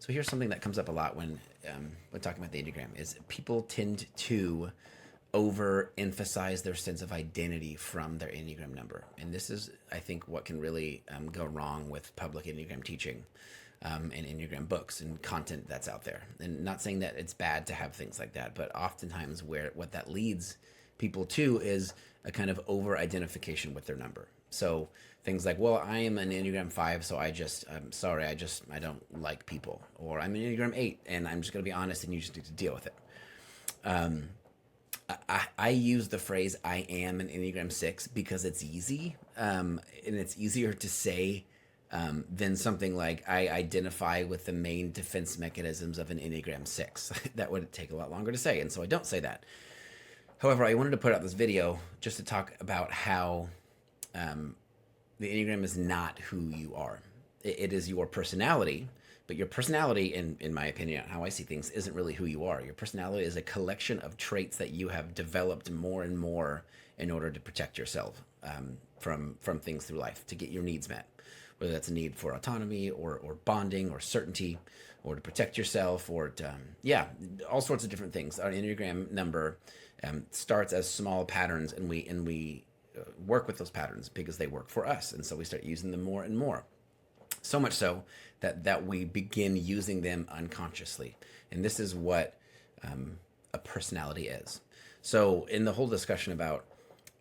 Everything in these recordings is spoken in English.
So here's something that comes up a lot when talking about the Enneagram is people tend to overemphasize their sense of identity from their Enneagram number. And this is, I think, what can really go wrong with public Enneagram teaching and Enneagram books and content that's out there. And not saying that it's bad to have things like that, but oftentimes what that leads people to is a kind of over-identification with their number. So things like, well, I am an Enneagram 5, so I'm sorry, I don't like people. Or I'm an Enneagram 8, and I'm just going to be honest, and you just need to deal with it. I use the phrase "I am an Enneagram 6" because it's easy, and it's easier to say than something like "I identify with the main defense mechanisms of an Enneagram 6." That would take a lot longer to say, and so I don't say that. However, I wanted to put out this video just to talk about how the Enneagram is not who you are. It is your personality. But your personality, in my opinion, how I see things, isn't really who you are. Your personality is a collection of traits that you have developed more and more in order to protect yourself from things through life, to get your needs met. Whether that's a need for autonomy or bonding or certainty or to protect yourself or to, all sorts of different things. Our Enneagram number starts as small patterns, and we work with those patterns because they work for us. And so we start using them more and more. So much so that we begin using them unconsciously. And this is what a personality is. So in the whole discussion about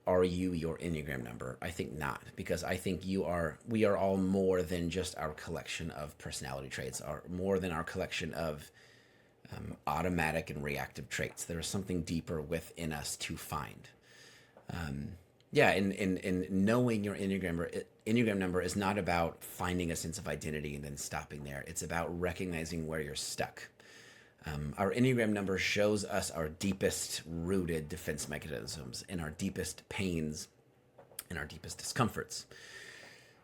are you your Enneagram number, I think not, because I think we are all more than just our collection of personality traits, are more than our collection of automatic and reactive traits. There is something deeper within us to find. And knowing your Enneagram number is not about finding a sense of identity and then stopping there. It's about recognizing where you're stuck. Our Enneagram number shows us our deepest rooted defense mechanisms and our deepest pains and our deepest discomforts.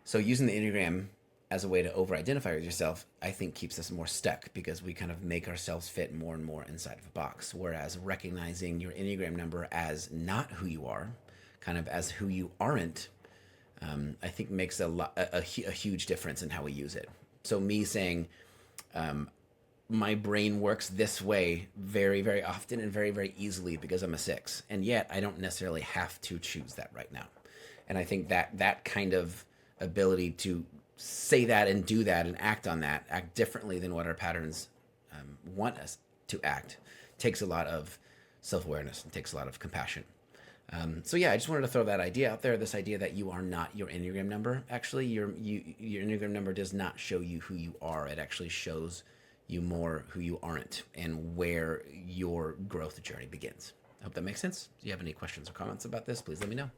So using the Enneagram as a way to over-identify with yourself, I think keeps us more stuck because we kind of make ourselves fit more and more inside of a box. Whereas recognizing your Enneagram number as not who you are, kind of as who you aren't, I think makes a huge difference in how we use it. So me saying, my brain works this way very, very often and very, very easily because I'm a 6. And yet I don't necessarily have to choose that right now. And I think that kind of ability to say that and do that and act on that, act differently than what our patterns want us to act, takes a lot of self-awareness and takes a lot of compassion. I just wanted to throw that idea out there, this idea that you are not your Enneagram number. Actually, your Enneagram number does not show you who you are. It actually shows you more who you aren't and where your growth journey begins. I hope that makes sense. If you have any questions or comments about this, please let me know.